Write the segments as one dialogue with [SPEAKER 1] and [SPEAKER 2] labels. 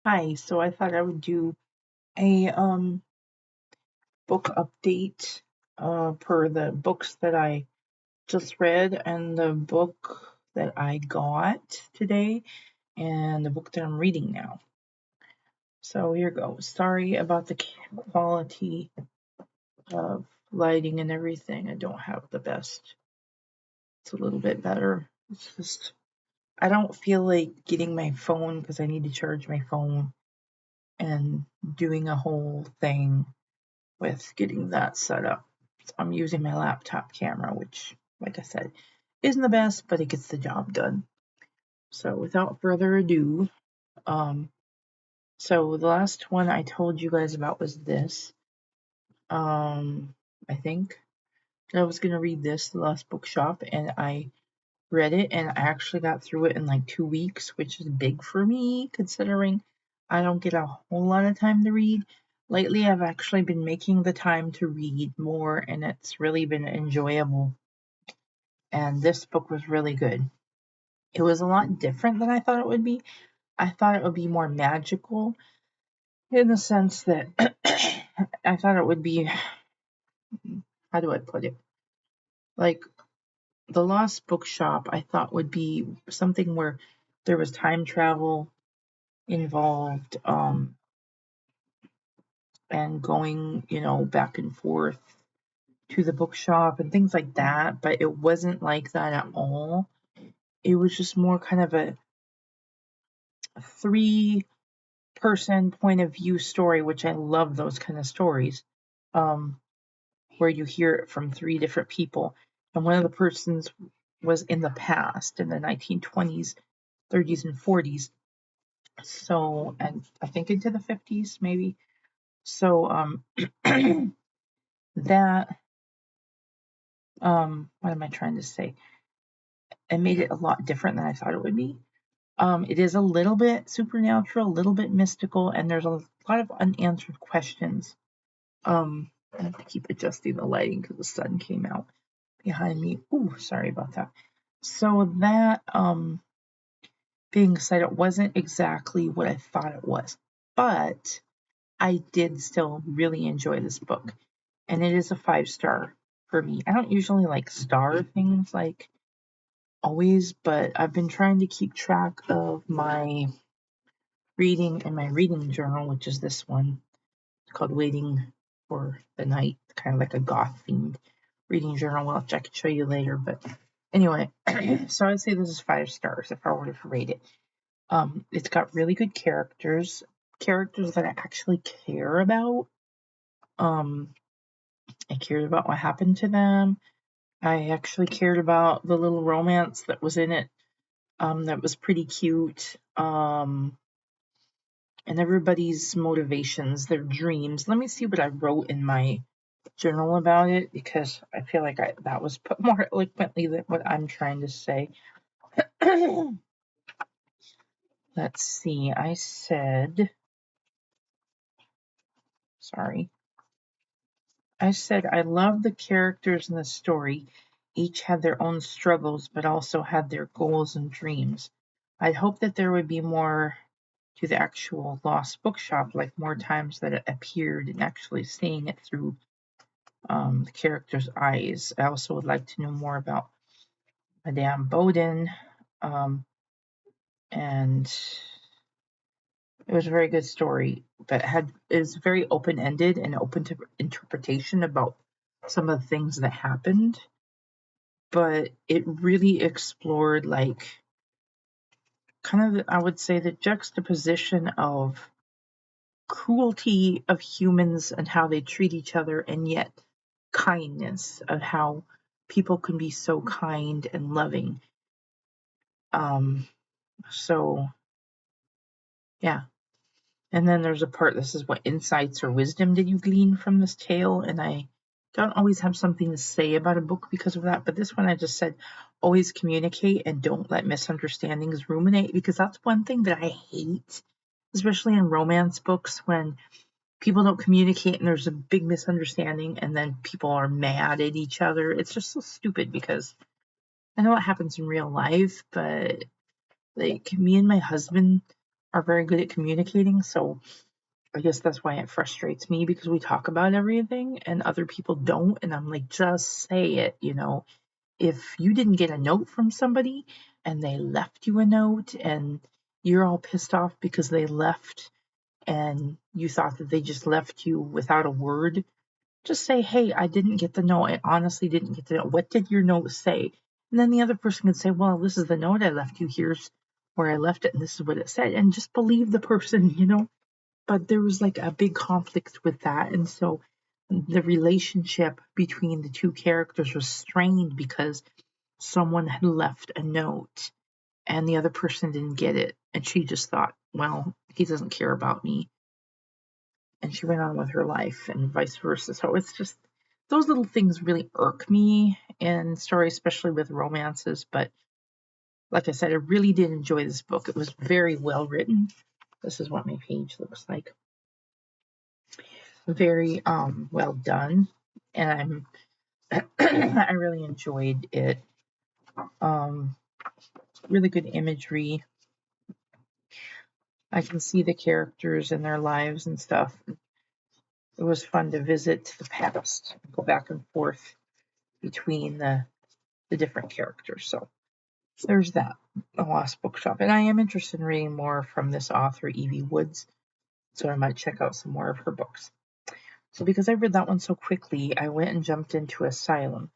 [SPEAKER 1] Hi, so I thought I would do a book update per the books that I just read and the book that I got today and the book that I'm reading now. So here goes. Sorry about the quality of lighting and everything. I don't have the best. It's a little bit better. It's just I don't feel like getting my phone because I need to charge my phone and doing a whole thing with getting that set up. So I'm using my laptop camera, which, like I said, isn't the best, but it gets the job done. So without further ado, um, so the last one I told you guys about was this. I think I was gonna read this, The Lost Bookshop, and I read it and I actually got through it in like 2 weeks, which is big for me considering I don't get a whole lot of time to read. Lately, I've actually been making the time to read more and it's really been enjoyable. And this book was really good. It was a lot different than I thought it would be. I thought it would be more magical in the sense that I thought it would be, how do I put it? Like The Lost Bookshop, I thought would be something where there was time travel involved, and going, back and forth to the bookshop and things like that, but it wasn't like that at all. It was just more kind of a three-person point of view story, which I love those kind of stories, um, where you hear it from three different people. And one of the persons was in the past, in the 1920s, 30s, and 40s. So, and I think into the 50s, maybe. So, that what am I trying to say? It made it a lot different than I thought it would be. It is a little bit supernatural, a little bit mystical, and there's a lot of unanswered questions. I have to keep adjusting the lighting because the sun came out behind me. Ooh, sorry about that. So that being said, it wasn't exactly what I thought it was, but I did still really enjoy this book, and it is a 5 star for me. I don't usually like star things like always, but I've been trying to keep track of my reading in my reading journal, which is this one. It's called Waiting for the Night, kind of like a goth themed reading journal, which I could show you later. But anyway, so I'd say this is 5 stars if I were to rate it. It's got really good characters that I actually care about. I cared about what happened to them. I actually cared about the little romance that was in it. That was pretty cute. And everybody's motivations, their dreams. Let me see what I wrote in my journal about it because I feel like that was put more eloquently than what I'm trying to say. Let's see. Sorry. I said I love the characters in the story. Each had their own struggles, but also had their goals and dreams. I hope that there would be more to the actual Lost Bookshop, like more times that it appeared and actually seeing it through the character's eyes. I also would like to know more about Madame Bowden, and it was a very good story, but is very open ended and open to interpretation about some of the things that happened. But it really explored like kind of I would say the juxtaposition of cruelty of humans and how they treat each other, and yet kindness of how people can be so kind and loving. Um, so yeah. And then there's a part, this is what insights or wisdom did you glean from this tale? And I don't always have something to say about a book because of that, but this one I just said always communicate and don't let misunderstandings ruminate, because that's one thing that I hate, especially in romance books, when people don't communicate and there's a big misunderstanding and then people are mad at each other. It's just so stupid because I know it happens in real life, but like me and my husband are very good at communicating, so I guess that's why it frustrates me, because we talk about everything and other people don't, and I'm like, just say it, If you didn't get a note from somebody and they left you a note and you're all pissed off because they left and you thought that they just left you without a word, just say, hey, I didn't get the note. I honestly didn't get the note. What did your note say? And then the other person can say, well, this is the note I left you. Here's where I left it, and this is what it said. And just believe the person. But there was like a big conflict with that. And so the relationship between the two characters was strained because someone had left a note and the other person didn't get it. And she just thought, well, he doesn't care about me. And she went on with her life and vice versa. So it's just those little things really irk me in stories, especially with romances. But like I said, I really did enjoy this book. It was very well written. This is what my page looks like. Very well done. And I really enjoyed it. Really good imagery. I can see the characters and their lives and stuff. It was fun to visit the past, go back and forth between the different characters. So there's that, The Lost Bookshop. And I am interested in reading more from this author, Evie Woods, so I might check out some more of her books. So because I read that one so quickly, I went and jumped into Asylum.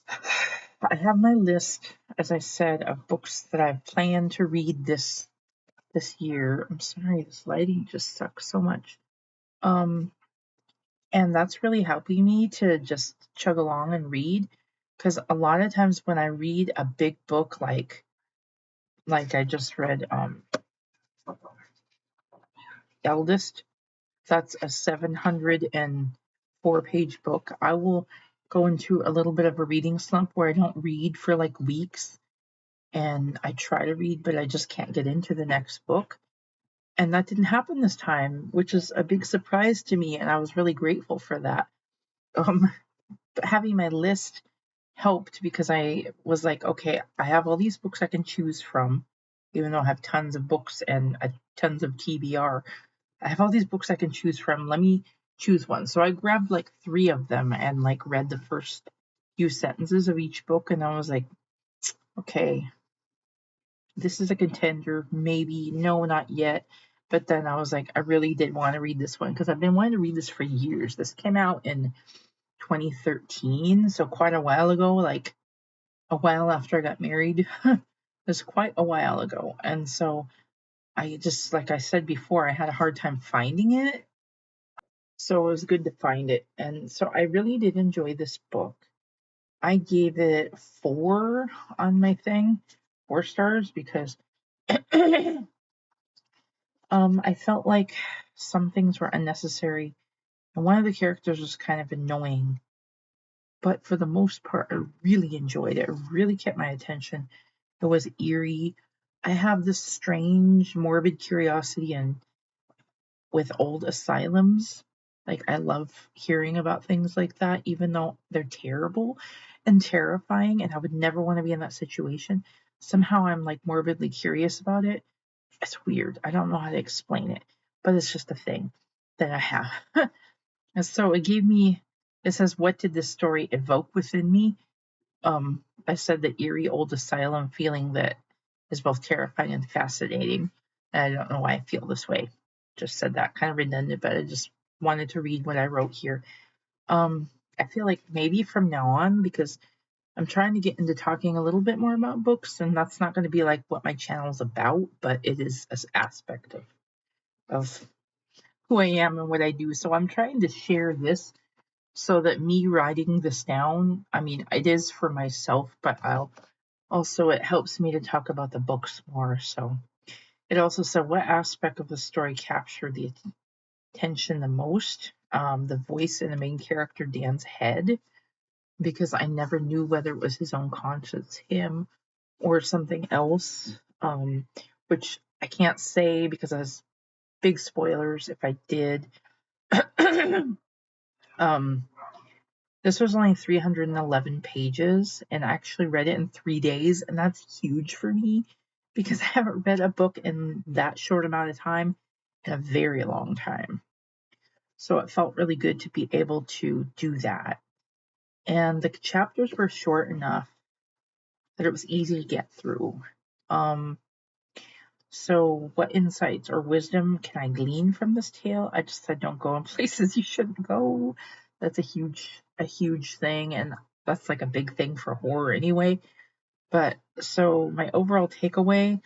[SPEAKER 1] I have my list, as I said, of books that I plan to read this year. I'm sorry, this lighting just sucks so much. And that's really helping me to just chug along and read, because a lot of times when I read a big book like I just read Eldest, that's a 704-page book, I will go into a little bit of a reading slump where I don't read for like weeks, and I try to read, but I just can't get into the next book. And that didn't happen this time, which is a big surprise to me, and I was really grateful for that. But having my list helped, because I was like, okay, I have all these books I can choose from, even though I have tons of books and tons of TBR. I have all these books I can choose from. Let me choose one. So I grabbed like 3 of them and like read the first few sentences of each book, and I was like, okay, this is a contender. Maybe, no, not yet. But then I was like, I really did want to read this one because I've been wanting to read this for years. This came out in 2013, so quite a while ago, like a while after I got married. It was quite a while ago. And so I just, like I said before, I had a hard time finding it. So it was good to find it. And so I really did enjoy this book. I gave it 4 on my thing, 4 stars, because I felt like some things were unnecessary. And one of the characters was kind of annoying. But for the most part, I really enjoyed it. It really kept my attention. It was eerie. I have this strange, morbid curiosity with old asylums. Like, I love hearing about things like that, even though they're terrible and terrifying, and I would never want to be in that situation. Somehow I'm like morbidly curious about it. It's weird. I don't know how to explain it, but it's just a thing that I have. And so it says, what did this story evoke within me? I said the eerie old asylum feeling that is both terrifying and fascinating. And I don't know why I feel this way. Just said that, kind of redundant, but I just wanted to read what I wrote here. I feel like maybe from now on, because I'm trying to get into talking a little bit more about books, and that's not going to be like what my channel's about, but it is an aspect of who I am and what I do. So I'm trying to share this so that me writing this down, I mean, it is for myself, but it helps me to talk about the books more. So it also said, what aspect of the story captured the attention the most? The voice in the main character, Dan's head, because I never knew whether it was his own conscious, him, or something else, which I can't say because has big spoilers if I did. This was only 311 pages, and I actually read it in 3 days, and that's huge for me. because I haven't read a book in that short amount of time in a very long time. So it felt really good to be able to do that. And the chapters were short enough that it was easy to get through. So what insights or wisdom can I glean from this tale? I just said don't go in places you shouldn't go. That's a huge thing, and that's like a big thing for horror anyway. But so my overall takeaway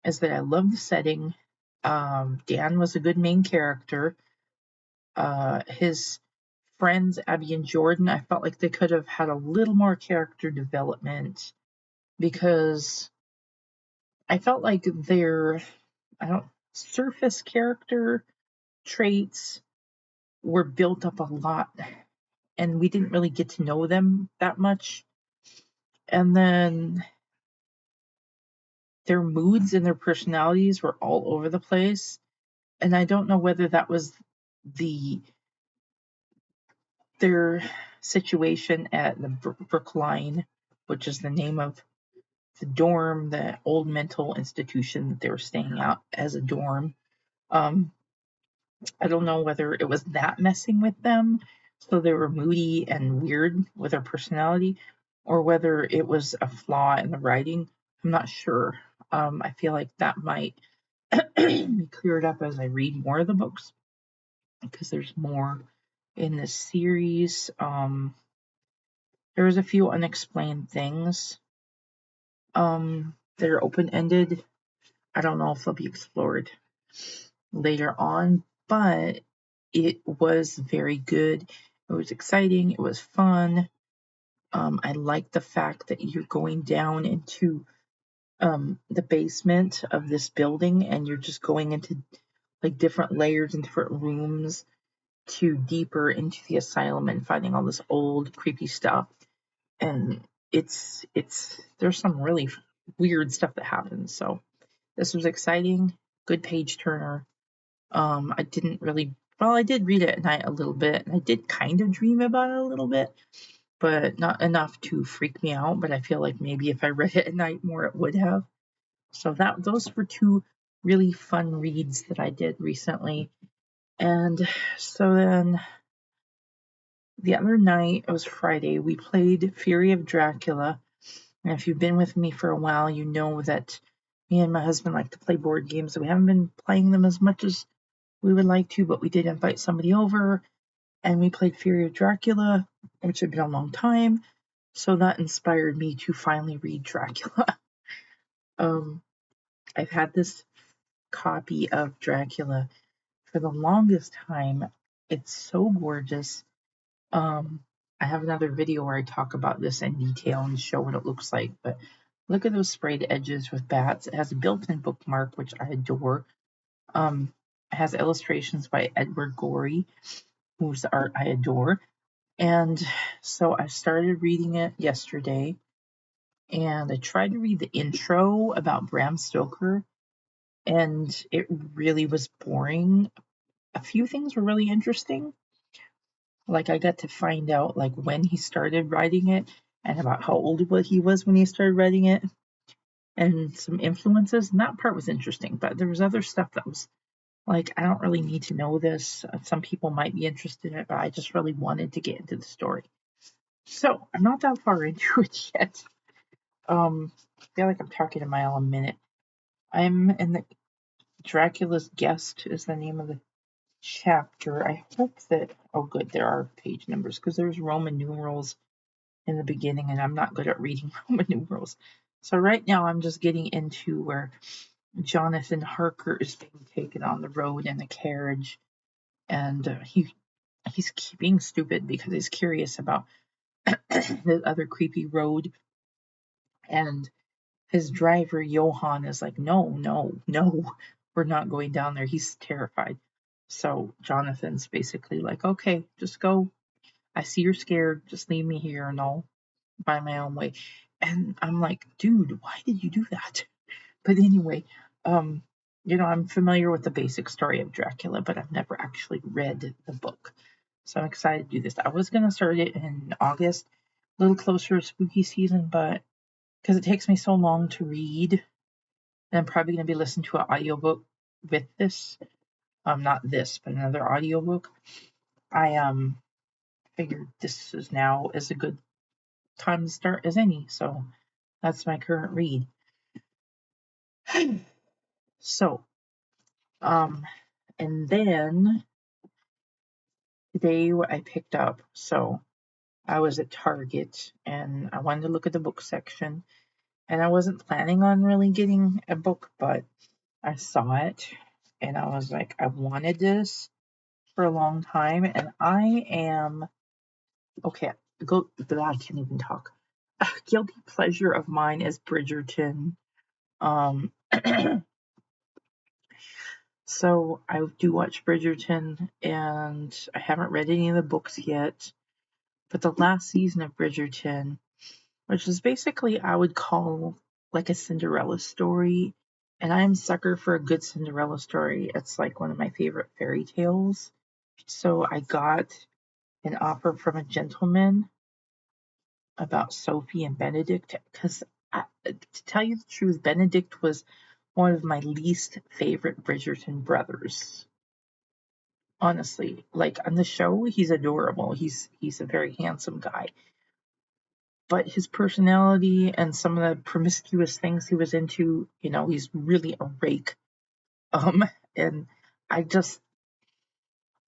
[SPEAKER 1] is that I love the setting. Dan was a good main character. His friends, Abby and Jordan, I felt like they could have had a little more character development because I felt like their surface character traits were built up a lot and we didn't really get to know them that much. And then their moods and their personalities were all over the place. And I don't know whether that was their situation at the Brookline, which is the name of the dorm, the old mental institution that they were staying out as a dorm. I don't know whether it was that messing with them, so they were moody and weird with their personality, or whether it was a flaw in the writing. I'm not sure. I feel like that might be cleared up as I read more of the books because there's more in this series. There was a few unexplained things that are open ended. I don't know if they'll be explored later on, but it was very good. It was exciting. It was fun. I like the fact that you're going down into the basement of this building and you're just going into like different layers and different rooms to deeper into the asylum and finding all this old creepy stuff. And it's there's some really weird stuff that happens. So this was exciting, good page turner. I didn't really, well, I did read it at night a little bit, and I did kind of dream about it a little bit, but not enough to freak me out. But I feel like maybe if I read it at night more, it would have. So those were two really fun reads that I did recently. And so then the other night, it was Friday, we played Fury of Dracula. And if you've been with me for a while, you know that me and my husband like to play board games. So we haven't been playing them as much as we would like to, but we did invite somebody over and we played Fury of Dracula, which had been a long time. So that inspired me to finally read Dracula. I've had this copy of Dracula for the longest time. It's so gorgeous. I have another video where I talk about this in detail and show what it looks like, but look at those sprayed edges with bats. It has a built-in bookmark, which I adore. It has illustrations by Edward Gorey, whose art I adore. And so I started reading it yesterday, and I tried to read the intro about Bram Stoker, and it really was boring. A few things were really interesting. Like I got to find out like when he started writing it and about how old he was when he started writing it and some influences, and that part was interesting. But there was other stuff that was like, I don't really need to know this. Some people might be interested in it, but I just really wanted to get into the story. So I'm not that far into it yet. I feel like I'm talking a mile a minute. I'm in the Dracula's Guest is the name of the chapter. I hope that, oh good, there are page numbers because there's Roman numerals in the beginning and I'm not good at reading Roman numerals. So right now I'm just getting into where Jonathan Harker is being taken on the road in a carriage and he's being stupid because he's curious about the other creepy road, and his driver Johann is like, no, no, no, we're not going down there. He's terrified. So Jonathan's basically like, okay, just go. I see you're scared. Just leave me here and I'll find my own way. And I'm like, dude, why did you do that? But anyway, I'm familiar with the basic story of Dracula, but I've never actually read the book. So I'm excited to do this. I was going to start it in August, a little closer to spooky season, but because it takes me so long to read, And I'm probably going to be listening to an audiobook with this. Not this, but another audiobook. I figured this is now as a good time to start as any. So that's my current read. So, and then today I picked up, so I was at Target and I wanted to look at the book section, and I wasn't planning on really getting a book, but I saw it and I was like, I wanted this for a long time, and I am okay. I can't even talk. A guilty pleasure of mine is Bridgerton. Um, so I do watch Bridgerton, and I haven't read any of the books yet. But the last season of Bridgerton, which is basically I would call like a Cinderella story, and I'm a sucker for a good Cinderella story. It's like one of my favorite fairy tales. So I got an offer from a gentleman about Sophie and Benedict, because to tell you the truth, Benedict was one of my least favorite Bridgerton brothers. Honestly, like on the show, he's adorable. He's a very handsome guy, but his personality and some of the promiscuous things he was into, he's really a rake. And I didn't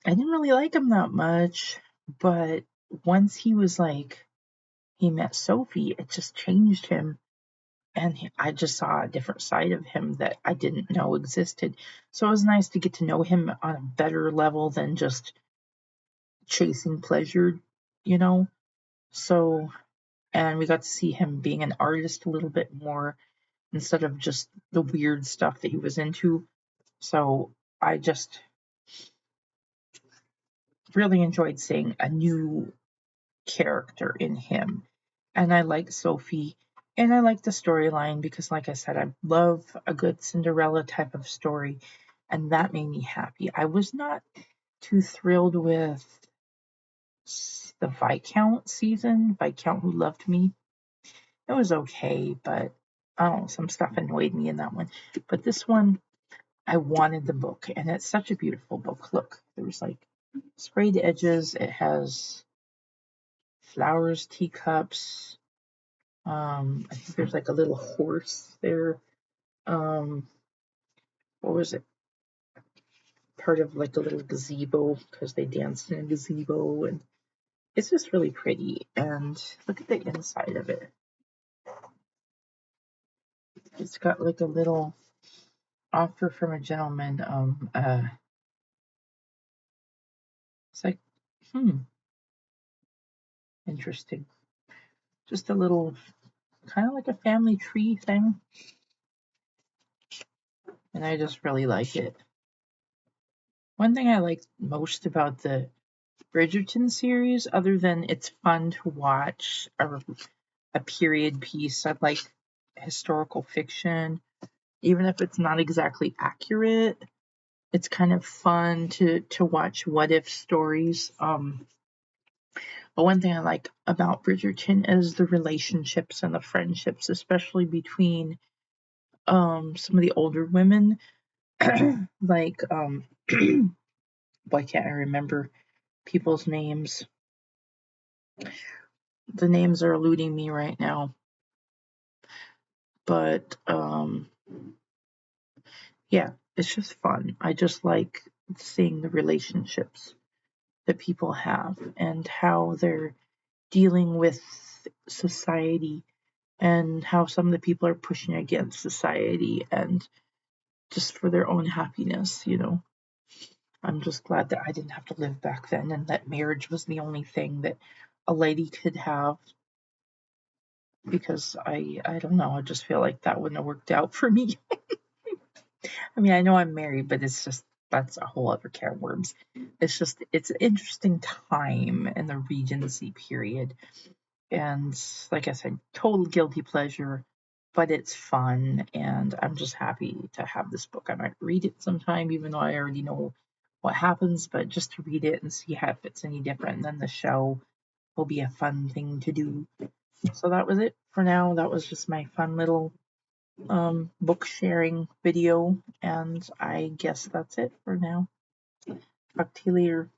[SPEAKER 1] really like him that much, but once he met Sophie, it just changed him. And I just saw a different side of him that I didn't know existed. So it was nice to get to know him on a better level than just chasing pleasure, you know? So, and we got to see him being an artist a little bit more instead of just the weird stuff that he was into. So I just really enjoyed seeing a new character in him. And I like Sophie, and I like the storyline because, like I said, I love a good Cinderella type of story, and that made me happy. I was not too thrilled with the Viscount season, Viscount Who Loved Me. It was okay, but I don't know, some stuff annoyed me in that one. But this one, I wanted the book, and it's such a beautiful book. Look, there's like sprayed edges, it has flowers, teacups. I think there's like a little horse there. What was it? Part of like a little gazebo because they danced in a gazebo, and it's just really pretty. And look at the inside of it. It's got like a little offer from a gentleman. It's like, interesting. Just a little, kind of like a family tree thing, and I just really like it. One thing I like most about the Bridgerton series, other than it's fun to watch a period piece, I like historical fiction, even if it's not exactly accurate. It's kind of fun to watch what if stories. But one thing I like about Bridgerton is the relationships and the friendships, especially between some of the older women. Like why can't I remember people's names? The names are eluding me right now. But yeah, it's just fun. I just like seeing the relationships that people have and how they're dealing with society, and how some of the people are pushing against society and just for their own happiness. I'm just glad that I didn't have to live back then, and that marriage was the only thing that a lady could have, because I don't know, I just feel like that wouldn't have worked out for me. I mean, I know I'm married, but it's just, that's a whole other can of worms. It's an interesting time in the Regency period. And like I said, total guilty pleasure, but it's fun. And I'm just happy to have this book. I might read it sometime, even though I already know what happens, but just to read it and see how it's any different. And then the show will be a fun thing to do. So that was it for now. That was just my fun little book sharing video, and I guess that's it for now. Talk to you later.